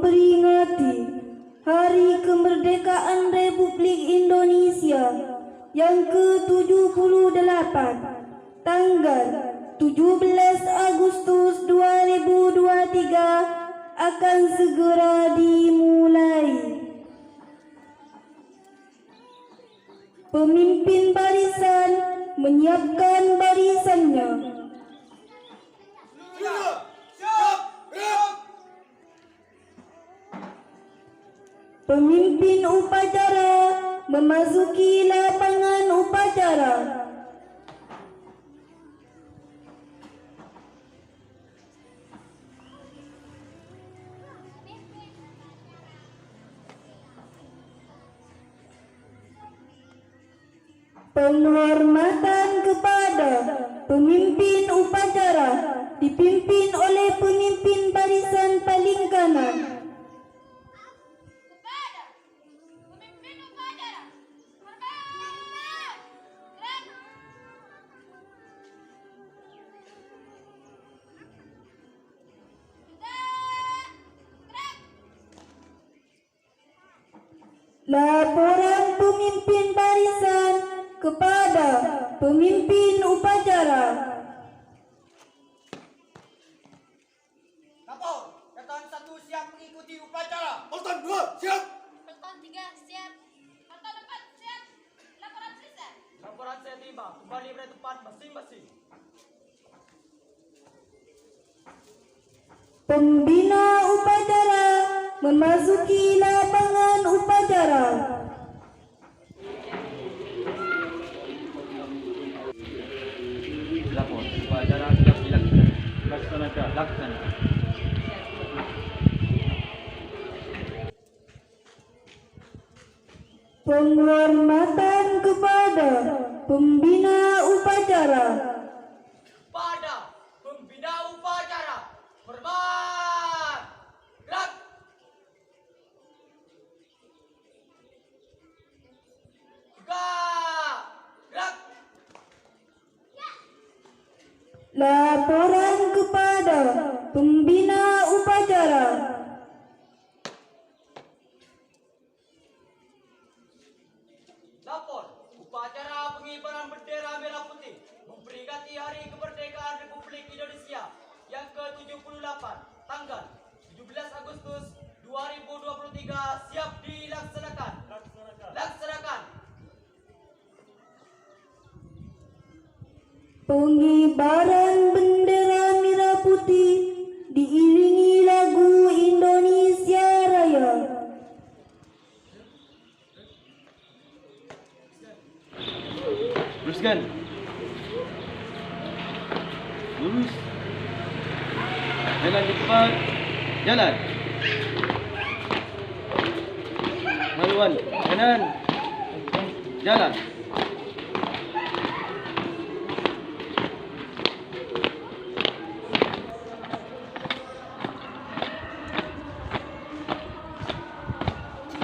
memperingati Hari Kemerdekaan Republik Indonesia yang ke-78 tanggal 17 Agustus 2023 akan segera dimulai. Pemimpin barisan menyiapkan barisannya. Pemimpin upacara memasuki lapangan upacara. Penghormatan kepada pemimpin upacara dipimpin oleh pemimpin barisan paling kanan. Laporan pemimpin barisan kepada pemimpin upacara. Lapor, Peleton 1 siap mengikuti upacara. Peleton 2 siap. Peleton 3 siap. Peleton 4 siap. Laporan selesai. Laporan saya tiba, kembali pada tempat masing-masing. Pembina upacara memasuki lapangan upacara. Lapor, upacara siap dilaksanakan. Laksanakan. Penghormatan kepada pembina upacara. Pada pembina upacara, hormat. Gerak. Gerak. Laporan kepada pembina upacara. Lapor, upacara pengibaran bendera merah putih memperingati Hari Kemerdekaan Republik Indonesia yang ke-78 tanggal 17 Agustus 2023 siap dilaksanakan. Laksanakan. Pengibaran bendera merah putih diiringi lagu Indonesia Raya. Teruskan. Lurus. Jalan cepat. Jalan. Haluan. Kanan. Jalan.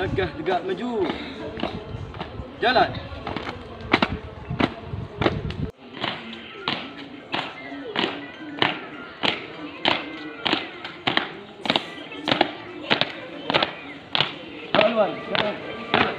Langkah tegak maju. Jalan. Haluan. Kanan. Jalan.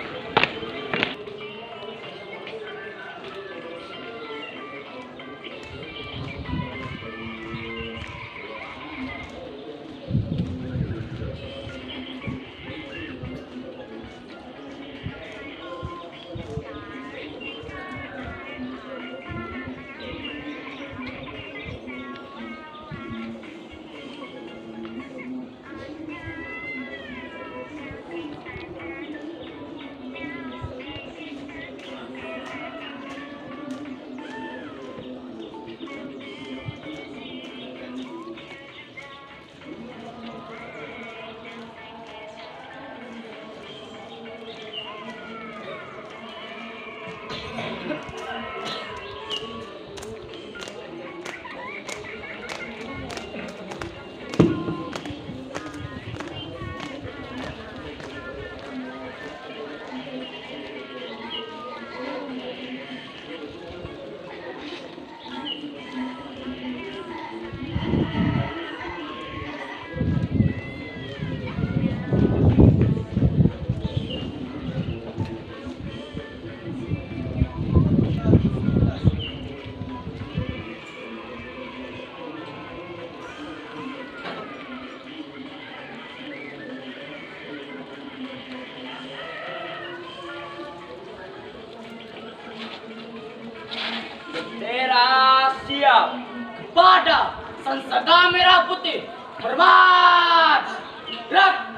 merah siap. Kepada Sansada merah putih, hormat. Gerak.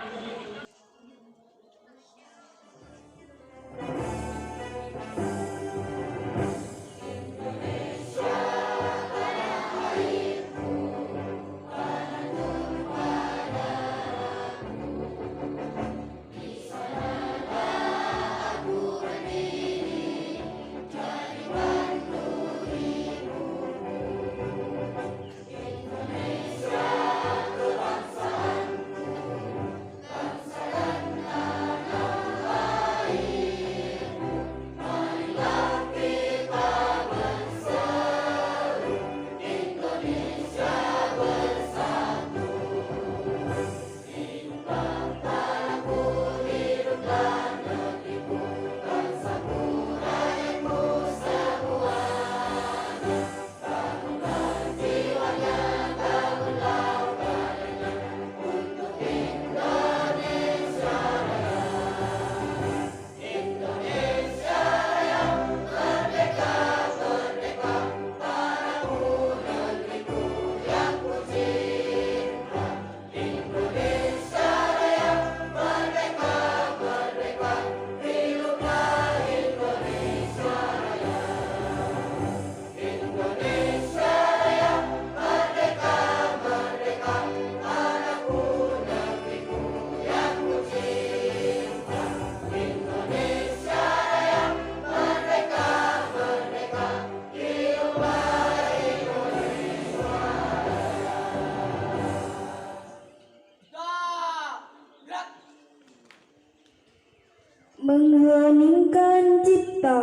Mengheningkan cipta.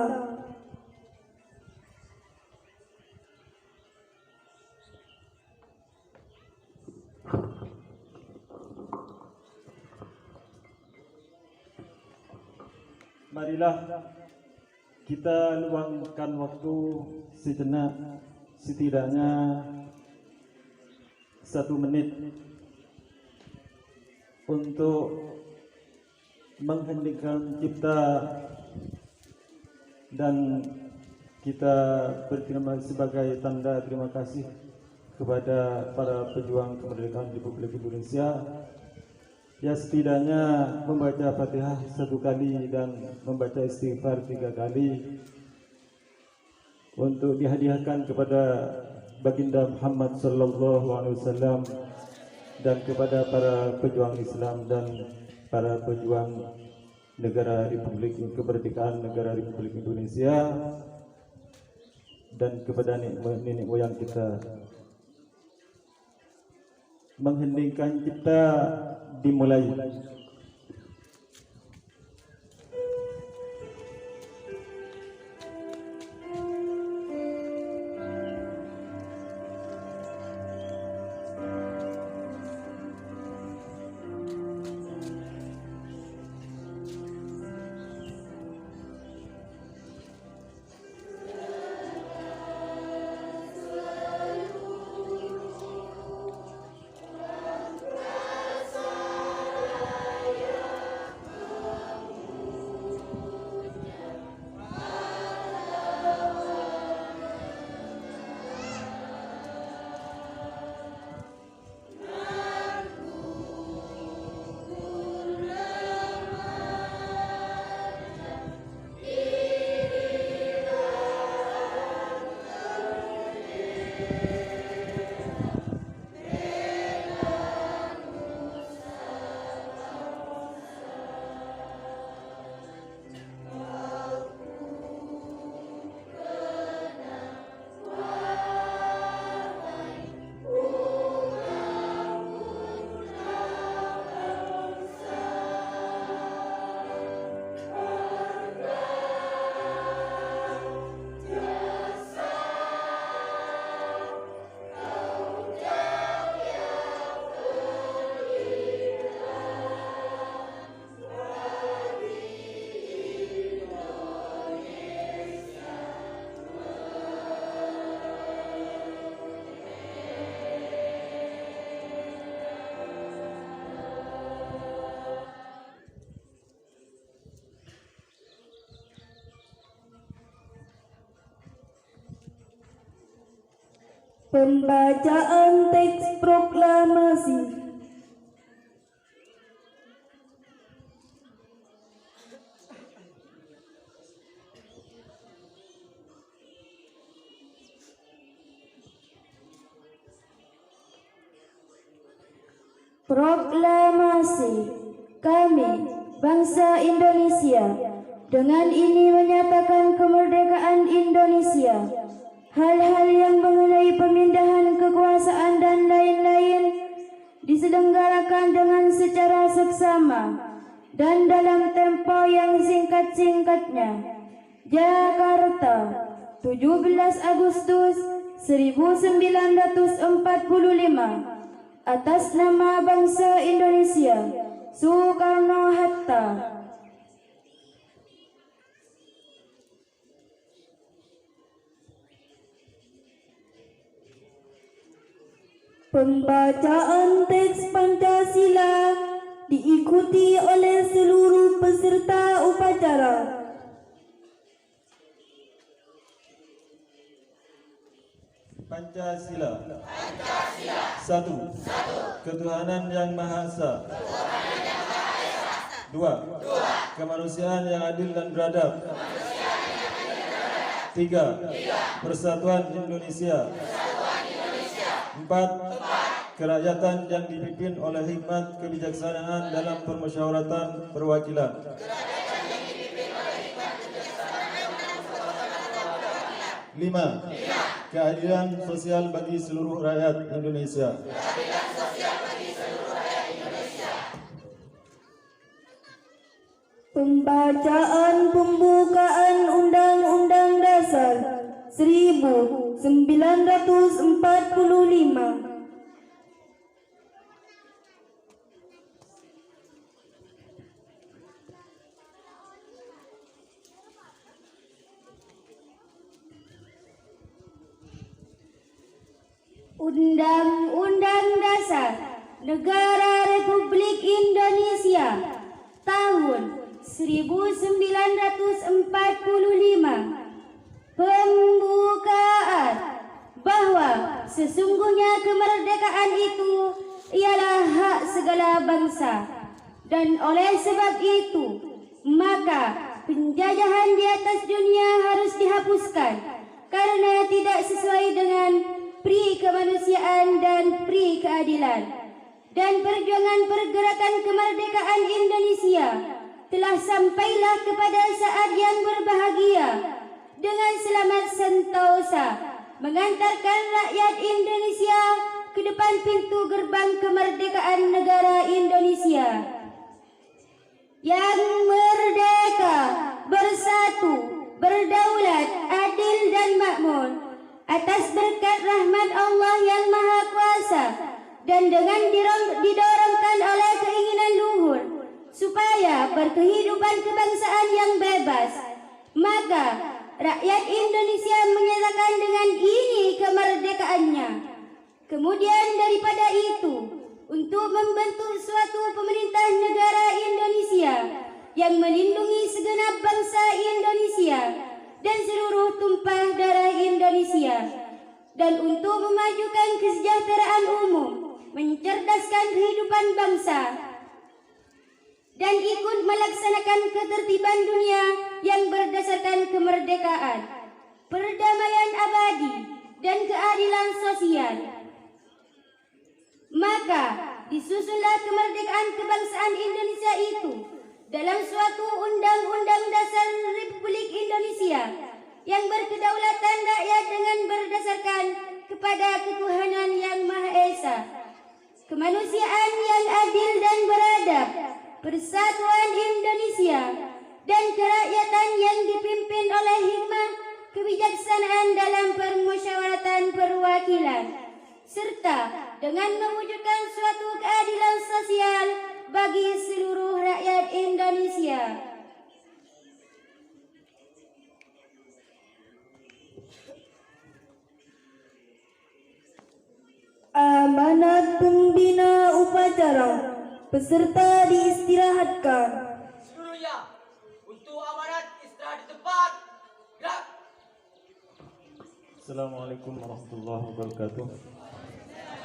Marilah kita luangkan waktu sejenak, setidaknya 1 menit untuk mengheningkan cipta dan kita berterima sebagai tanda terima kasih kepada para pejuang kemerdekaan Republik Indonesia. Ya, setidaknya membaca Fatihah 1 kali dan membaca istighfar 3 kali untuk dihadiahkan kepada Baginda Muhammad sallallahu alaihi wasallam dan kepada para pejuang Islam dan para pejuang negara Republik Kemerdekaan Negara Republik Indonesia dan kepada nenek moyang kita. Mengheningkan cipta dimulai. Pembacaan teks proklamasi. Proklamasi. Kami, bangsa Indonesia, dengan ini menyatakan kemerdekaan Indonesia. Hal-hal yang mengenai pemindahan kekuasaan dan lain-lain diselenggarakan dengan secara seksama dan dalam tempo yang singkat-singkatnya. Jakarta, 17 Agustus 1945. Atas nama bangsa Indonesia, Soekarno-Hatta. Pembacaan teks Pancasila diikuti oleh seluruh peserta upacara. Pancasila. Satu. Ketuhanan yang Maha Esa. Dua. Kemanusiaan yang adil dan beradab. Tiga. Persatuan Indonesia. Empat. Kerakyatan yang dipimpin oleh hikmat kebijaksanaan dalam permusyawaratan perwakilan. Lima. Keadilan sosial bagi seluruh rakyat Indonesia. Pembacaan pembukaan Undang-Undang Dasar 1945. Undang-Undang Dasar Negara Republik Indonesia tahun 1945. Pembukaan bahwa sesungguhnya kemerdekaan itu ialah hak segala bangsa, dan oleh sebab itu maka penjajahan di atas dunia harus dihapuskan karena tidak sesuai dengan pri kemanusiaan dan pri keadilan. Dan perjuangan pergerakan kemerdekaan Indonesia telah sampailah kepada saat yang berbahagia dengan selamat sentosa mengantarkan rakyat Indonesia ke depan pintu gerbang kemerdekaan negara Indonesia yang merdeka, bersatu, berdaulat, adil dan makmur atas berkat rahmat Allah yang Maha Kuasa, dan dengan didorongkan oleh keinginan luhur supaya berkehidupan kebangsaan yang bebas, maka rakyat Indonesia menyatakan dengan ini kemerdekaannya. Kemudian daripada itu, untuk membentuk suatu pemerintah negara Indonesia yang melindungi segenap bangsa Indonesia dan seluruh tumpah darah Indonesia, dan untuk memajukan kesejahteraan umum, mencerdaskan kehidupan bangsa, dan ikut melaksanakan ketertiban dunia yang berdasarkan kemerdekaan, perdamaian abadi, dan keadilan sosial. Maka disusunlah kemerdekaan kebangsaan Indonesia itu dalam suatu Undang-Undang Dasar Republik Indonesia yang berkedaulatan rakyat dengan berdasarkan kepada ketuhanan yang Maha Esa, kemanusiaan yang adil dan beradab, persatuan Indonesia, dan kerakyatan yang dipimpin oleh hikmah kebijaksanaan dalam permusyawaratan perwakilan, serta dengan mewujudkan suatu keadilan sosial bagi seluruh rakyat Indonesia. Amanat pembina upacara, peserta diistirahatkan. Seluruhnya untuk amanat istirahat di tempat. Gerak. Assalamualaikum warahmatullahi wabarakatuh.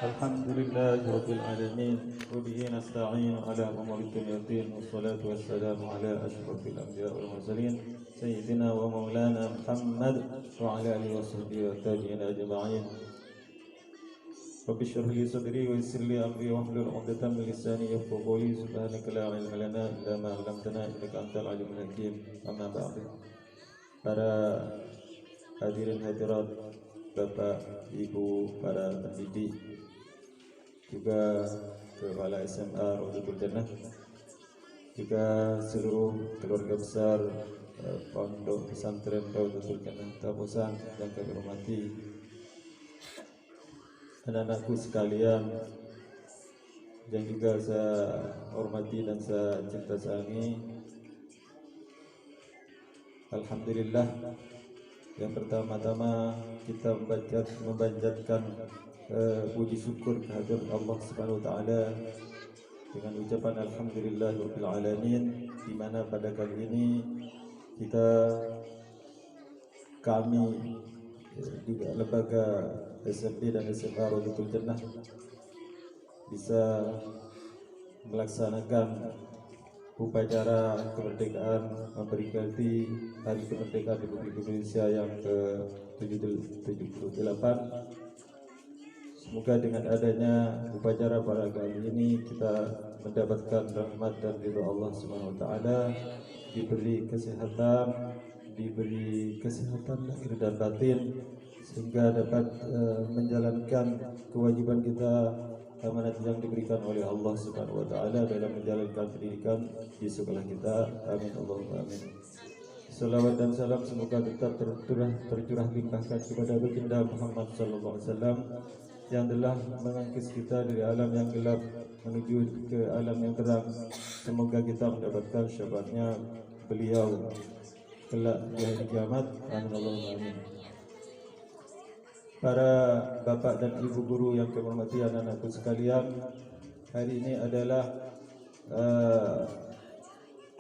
Alhamdulillahirabbil alamin wa bihi nasta'in ala umuri dunya wassalatu wassalamu ala asyrafil anbiya'i wal mursalin sayyidina wa maulana Muhammad wa ala alihi washabbihi wa tabi'in ajma'in. Rabbi shrah li sadri wa yassir li amri wahlul 'uqdatam min lisani yafqahu qawli. Subhanaka la ilma lana illa ma 'allamtana innaka antal alimul hakim. Amma ba'du. Para hadirin hadirat, Bapak, Ibu, para pendidik, juga kepala SMA Rawdatul Jannah, juga seluruh keluarga besar Pondok Pesantren Rawdatul Jannah Tabusan yang kami hormati, anak-anakku sekalian yang juga saya hormati dan saya cinta sayangi. Alhamdulillah, yang pertama-tama kita memanjatkan puji syukur kehadirat Allah Subhanahu wa taala dengan ucapan alhamdulillahirabbil alamin, di mana pada kali ini kami juga lembaga SMP dan SMA Rawdatul Jannah bisa melaksanakan upacara kemerdekaan memperingati Hari Kemerdekaan Republik Indonesia yang ke-78. Semoga dengan adanya upacara pada kali ini kita mendapatkan rahmat dan ridha Allah Subhanahu wa taala, diberi kesehatan lahir dan batin, sehingga dapat menjalankan kewajiban kita, amanat yang diberikan oleh Allah Subhanahu wa taala dalam menjalankan pendidikan di sekolah kita. Amin Allahumma amin. Salawat dan salam semoga tetap tercurah limpahkan kepada baginda Muhammad sallallahu alaihi wasallam yang telah mengangkis kita dari alam yang gelap menuju ke alam yang terang. Semoga kita mendapatkan syafaatnya beliau kelak di hari kiamat. Amin Allahumma amin. Para bapak dan ibu guru yang kami hormati, anak-anakku sekalian, hari ini adalah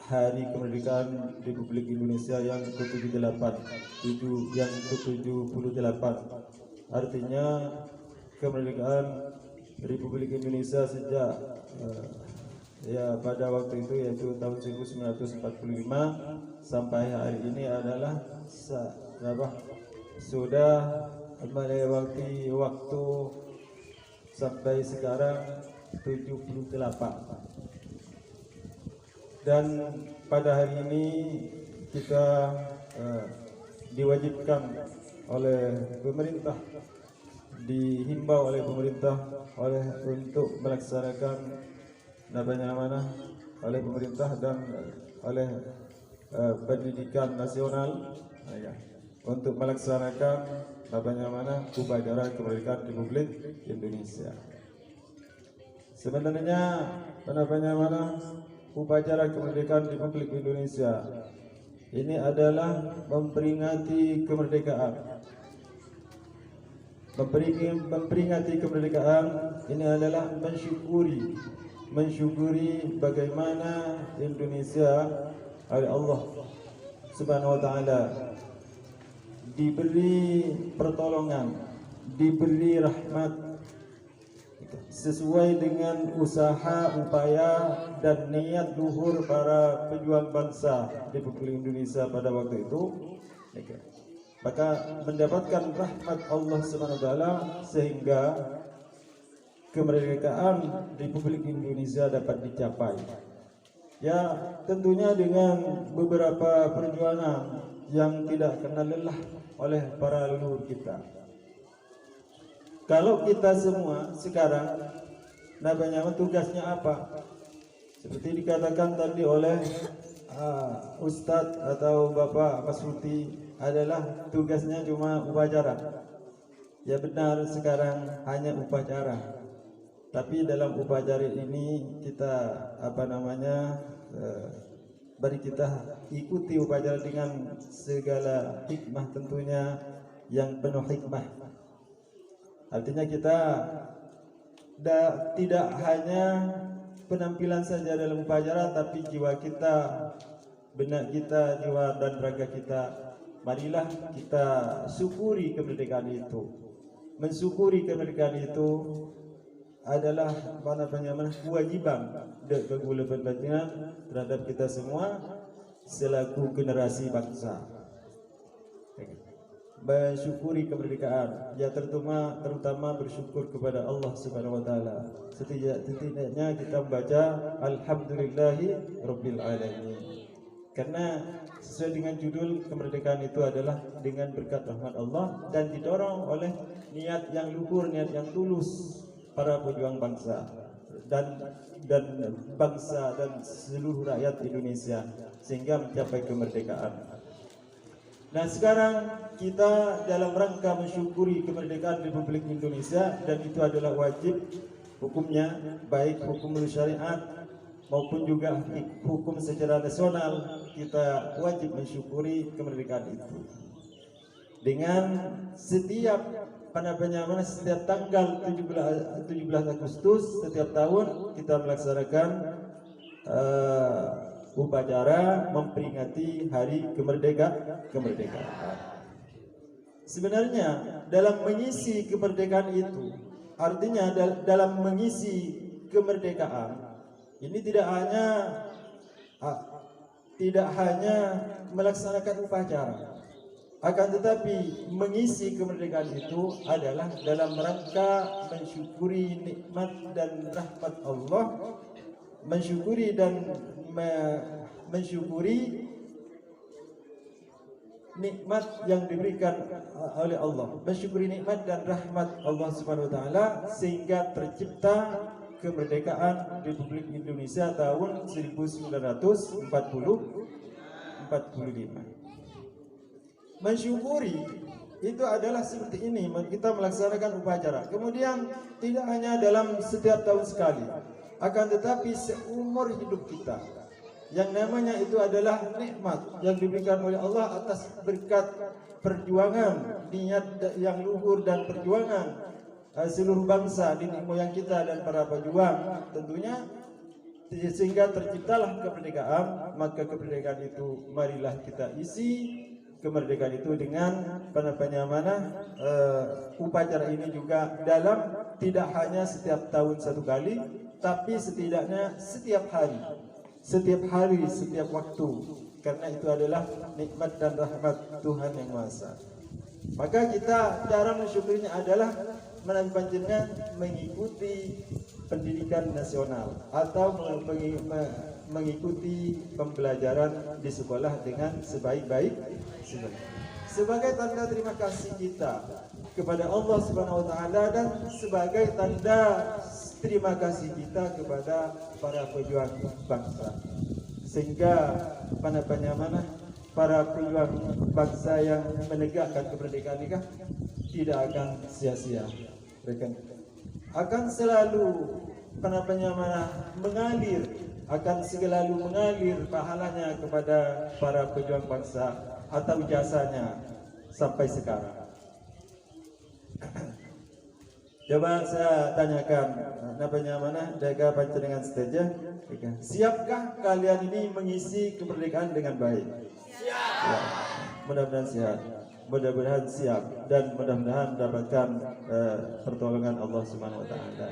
Hari Kemerdekaan Republik Indonesia yang ke-78. Artinya kemerdekaan Republik Indonesia sejak pada waktu itu, yaitu tahun 1945 sampai hari ini adalah sudah melewati waktu sampai sekarang 78. Dan pada hari ini kita diwajibkan oleh pemerintah, dihimbau oleh pemerintah untuk melaksanakan oleh pemerintah dan oleh pendidikan nasional untuk melaksanakan upacara kemerdekaan Republik Indonesia. Sebenarnya upacara kemerdekaan Republik Indonesia ini adalah memperingati kemerdekaan. Memperingati kemerdekaan ini adalah mensyukuri bagaimana Indonesia oleh Allah Subhanahu wa taala diberi pertolongan, diberi rahmat sesuai dengan usaha, upaya dan niat luhur para pejuang bangsa Republik Indonesia pada waktu itu. Maka mendapatkan rahmat Allah Subhanahu wa taala sehingga kemerdekaan Republik Indonesia dapat dicapai. Ya, tentunya dengan beberapa perjuangan yang tidak kenal lelah oleh para leluhur kita. Kalau kita semua sekarang tugasnya apa? Seperti dikatakan tadi oleh Ustadz atau Bapak Mas Ruti, adalah tugasnya cuma upacara. Ya benar, sekarang hanya upacara. Tapi dalam upacara ini kita bari kita ikuti upacara dengan segala hikmah, tentunya yang penuh hikmah. Artinya kita tidak hanya penampilan saja dalam upacara, tapi jiwa kita, benak kita, jiwa dan raga kita marilah kita syukuri kemerdekaan itu. Mensyukuri kemerdekaan itu adalah kewajiban berguna berbatingan terhadap kita semua selaku generasi bangsa. Mensyukuri kemerdekaan, ya terutama bersyukur kepada Allah Subhanahu wa taala. Setidaknya kita membaca alhamdulillahi rabbil alamin. Karena sesuai dengan judul, kemerdekaan itu adalah dengan berkat rahmat Allah dan didorong oleh niat yang luhur, niat yang tulus para pejuang bangsa dan bangsa dan seluruh rakyat Indonesia sehingga mencapai kemerdekaan. Nah, sekarang kita dalam rangka mensyukuri kemerdekaan Republik Indonesia, dan itu adalah wajib hukumnya, baik hukum syariat maupun juga hukum secara nasional. Kita wajib mensyukuri kemerdekaan itu dengan setiap setiap tanggal 17 Agustus setiap tahun kita melaksanakan upacara memperingati hari kemerdekaan. Sebenarnya dalam mengisi kemerdekaan itu, artinya dalam mengisi kemerdekaan ini tidak hanya melaksanakan upacara, akan tetapi mengisi kemerdekaan itu adalah dalam rangka mensyukuri nikmat dan rahmat Allah, mensyukuri nikmat yang diberikan oleh Allah, mensyukuri nikmat dan rahmat Allah Subhanahu wa taala sehingga tercipta kemerdekaan Republik Indonesia tahun 1945. Mensyukuri itu adalah seperti ini, kita melaksanakan upacara. Kemudian tidak hanya dalam setiap tahun sekali, akan tetapi seumur hidup kita. Yang namanya itu adalah nikmat yang diberikan oleh Allah atas berkat perjuangan, niat yang luhur dan perjuangan seluruh bangsa, nenek moyang kita dan para pejuang tentunya, sehingga terciptalah kemerdekaan. Maka kemerdekaan itu marilah kita isi kemerdekaan itu dengan upacara ini juga dalam tidak hanya setiap tahun satu kali, tapi setidaknya setiap hari, setiap waktu, karena itu adalah nikmat dan rahmat Tuhan Yang Maha Esa. Maka kita cara mensyukurinya adalah mengikuti pendidikan nasional atau mengikuti pembelajaran di sekolah dengan sebaik-baiknya. Sebagai tanda terima kasih kita kepada Allah Subhanahu wa taala dan sebagai tanda terima kasih kita kepada para pejuang bangsa, sehingga para pejuang bangsa yang menegakkan kemerdekaan ini tidak akan sia-sia. Mereka akan selalu mengalir pahalanya kepada para pejuang bangsa atau jasanya sampai sekarang. Coba saya tanyakan, jaga panjenengan saja. Siapkah kalian ini mengisi kemerdekaan dengan baik? Siap. Ya, mudah-mudahan siap. Mudah-mudahan siap dan mudah-mudahan mendapatkan pertolongan Allah Subhanahu wa taala.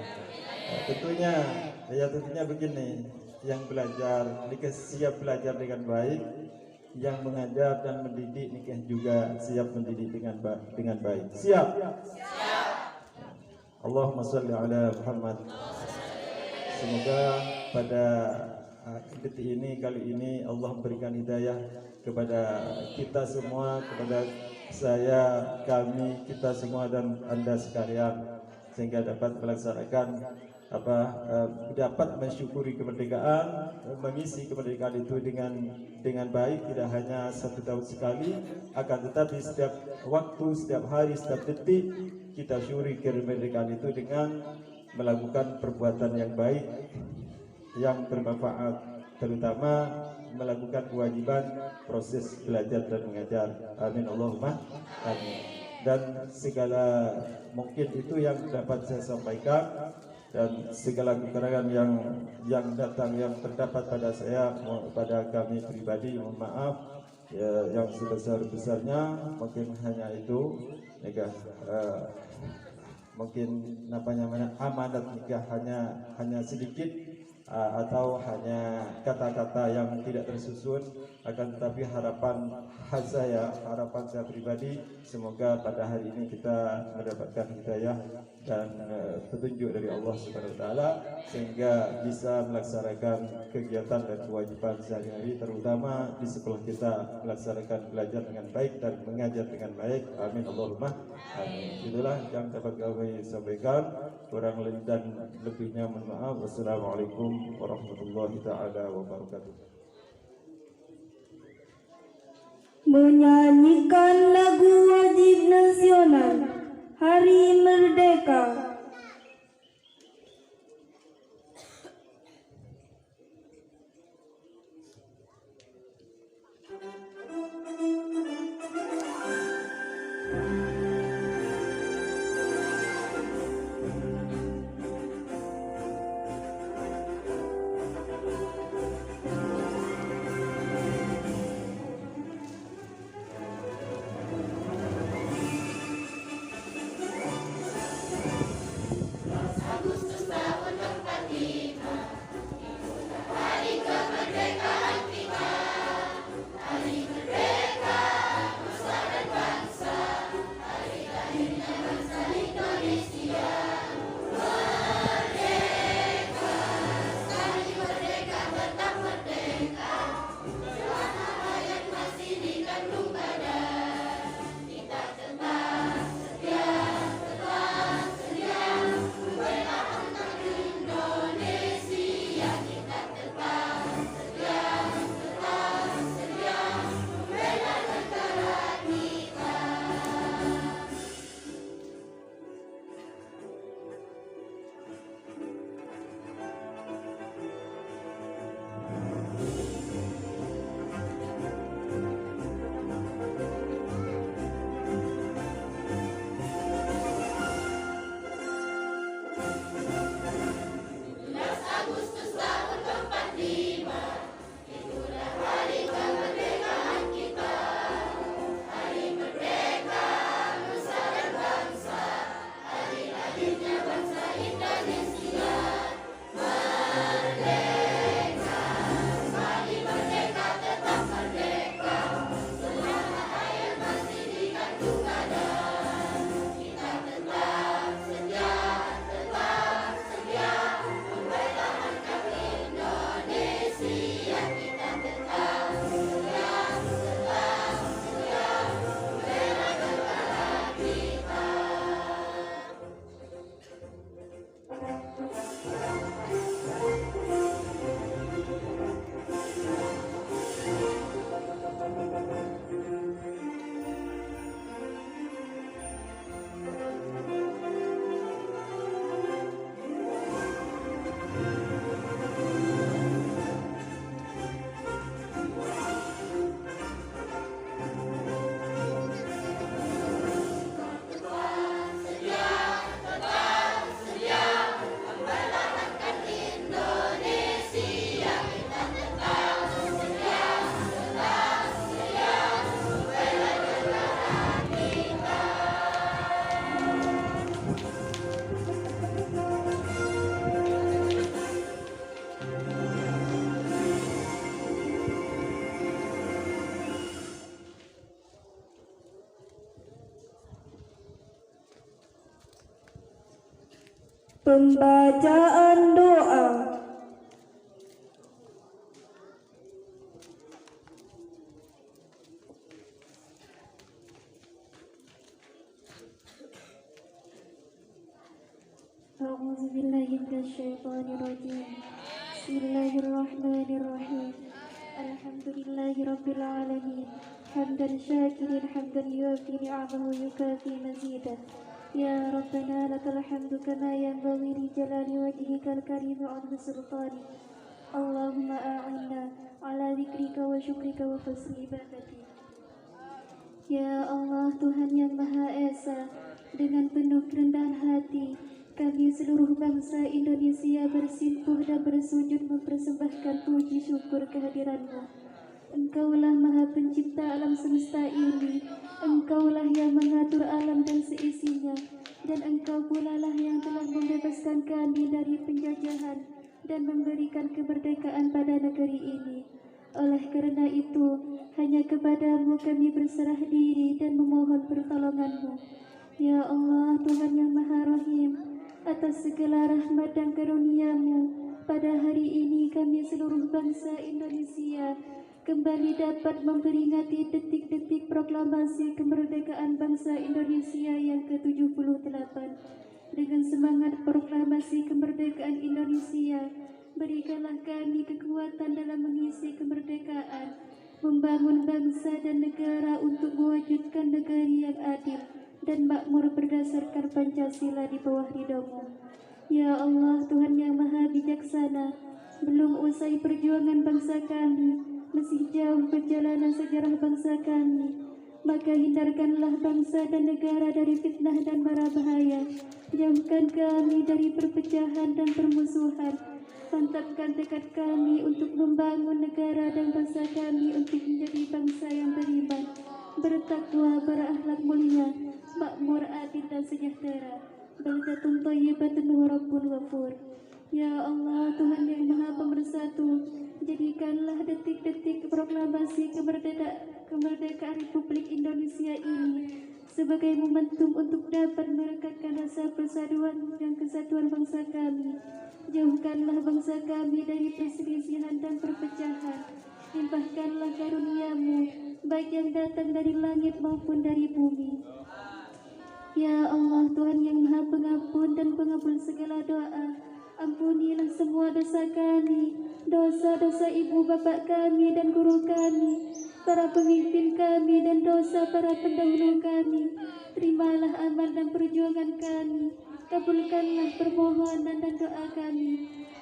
Tentunya begini, yang belajar siap belajar dengan baik, yang mengajar dan mendidik juga siap mendidik dengan baik. Siap. Siap. Allahumma shalli ala Muhammad. Semoga pada detik ini, kali ini Allah memberikan hidayah kepada kita semua, kepada saya, kami, kita semua dan Anda sekalian, sehingga dapat melaksanakan dapat mensyukuri kemerdekaan, mengisi kemerdekaan itu dengan baik, tidak hanya satu tahun sekali, akan tetapi setiap waktu, setiap hari, setiap detik kita syukuri kemerdekaan itu dengan melakukan perbuatan yang baik, yang bermanfaat, terutama melakukan kewajiban proses belajar dan mengajar. Amin Allahumma amin. Dan segala mungkin itu yang dapat saya sampaikan, dan segala kekurangan yang datang, yang terdapat pada saya, pada kami pribadi, mohon maaf. ya, yang sebesar-besarnya mungkin hanya itu nikah, mungkin namanya amanat nikah hanya sedikit, atau hanya kata-kata yang tidak tersusun, akan tetapi harapan saya pribadi, semoga pada hari ini kita mendapatkan hidayah dan petunjuk dari Allah Subhanahu wa taala, sehingga bisa melaksanakan kegiatan dan kewajiban sehari-hari, terutama di sekolah kita melaksanakan belajar dengan baik dan mengajar dengan baik. Amin Allahumma amin. Itulah yang dapat kami sampaikan, kurang dan lebihnya mohon maaf. Wassalamualaikum warahmatullahi taala wabarakatuh. Menyanyikan lagu wajib nasional Hari Merdeka. Pembacaan doa. أعوذ بالله من الشيطان الرجيم. بسم الله الرحمن الرحيم. الحمد لله رب العالمين حمدا شاكرا حمدا يوافي نعمه ويكافي مزيدا. يا ربنا لك الحمد كما ينبغي لجلال وجهك الكريم وعظم سلطانك. اللهم أعنا على ذكرك وشكرك وحسن عبادتك. Ya Allah, Tuhan yang Maha Esa, dengan penuh kerendahan hati kami seluruh bangsa Indonesia bersimpuh dan bersujud mempersembahkan puji syukur kehadiran-Mu. Engkaulah Maha Pencipta alam semesta ini. Engkaulah yang mengatur alam dan seisinya. Dan Engkau pula lah yang telah membebaskan kami dari penjajahan dan memberikan kemerdekaan pada negeri ini. Oleh karena itu, hanya kepadamu kami berserah diri dan memohon pertolonganmu. Ya Allah, Tuhan yang Maha Rahim, atas segala rahmat dan karunia-Mu, pada hari ini kami seluruh bangsa Indonesia kembali dapat memperingati detik-detik proklamasi kemerdekaan bangsa Indonesia yang ke-78. Dengan semangat proklamasi kemerdekaan Indonesia, berikanlah kami kekuatan dalam mengisi kemerdekaan, membangun bangsa dan negara untuk mewujudkan negeri yang adil dan makmur berdasarkan Pancasila di bawah ridho-Mu. Ya Allah, Tuhan yang Maha Bijaksana, belum usai perjuangan bangsa kami, masih jauh perjalanan sejarah bangsa kami, maka hindarkanlah bangsa dan negara dari fitnah dan mara bahaya. Jauhkan kami dari perpecahan dan permusuhan. Mantapkan tekad kami untuk membangun negara dan bangsa kami untuk menjadi bangsa yang beriman, bertakwa, berakhlak mulia, makmur, adil dan sejahtera. Baldatun thayyibatun wa rabbun ghafur. Ya Allah, Tuhan yang Maha Pemersatu, jadikanlah detik-detik proklamasi kemerdekaan Republik Indonesia ini sebagai momentum untuk dapat merekatkan rasa persatuan dan kesatuan bangsa kami. Jauhkanlah bangsa kami dari perselisihan dan perpecahan. Limpahkanlah karunia-Mu, baik yang datang dari langit maupun dari bumi. Ya Allah, Tuhan yang Maha Pengampun dan Pengabul segala doa, ampunilah semua dosa kami, dosa-dosa ibu bapak kami dan guru kami, para pemimpin kami dan dosa para pendahulu kami. Terimalah amal dan perjuangan kami, kabulkanlah permohonan dan doa kami.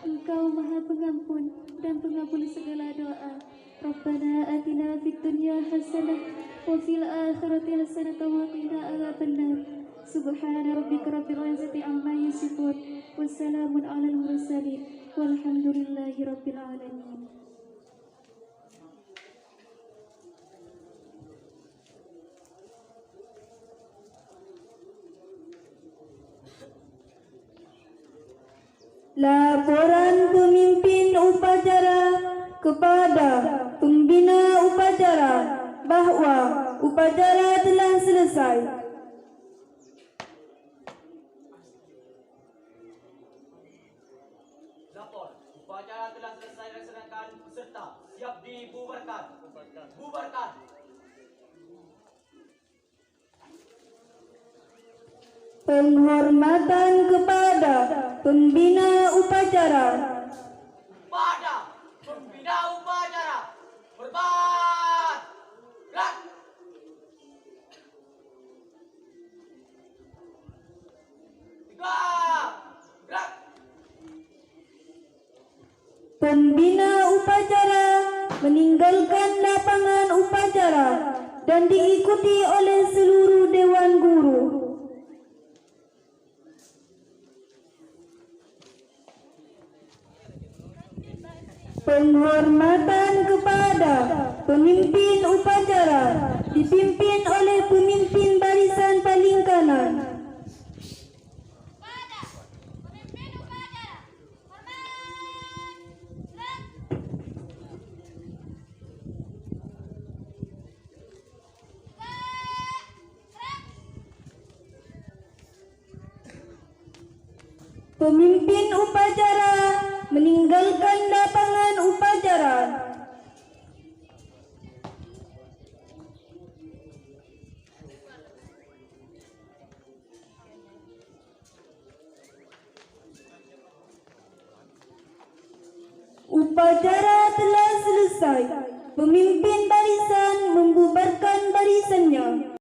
Engkau Maha Pengampun dan Pengabul segala doa. Rabbana atina fid dunya hasanah wa fil akhirati hasanah wa qina adzabannar. Subhana rabbika rabbil izzati amma yasifun, wassalamun alal mursalin, walhamdulillahi rabbil alamin. Laporan pemimpin upacara kepada pembina upacara bahwa upacara telah selesai. Lapor, upacara telah selesai dilaksanakan serta siap dibubarkan. Bubarkan. Penghormatan kepada pembina upacara. Pada pembina upacara, hormat. Gerak. Gerak. Pembina upacara meninggalkan lapangan upacara dan diikuti oleh seluruh Dewan Guru. Penghormatan kepada pemimpin upacara dipimpin oleh pemimpin barisan paling kanan. Pada pemimpin upacara, hormat. Gerak. Gerak. Pemimpin upacara meninggalkan lapangan upacara. Upacara telah selesai. Pemimpin barisan membubarkan barisannya.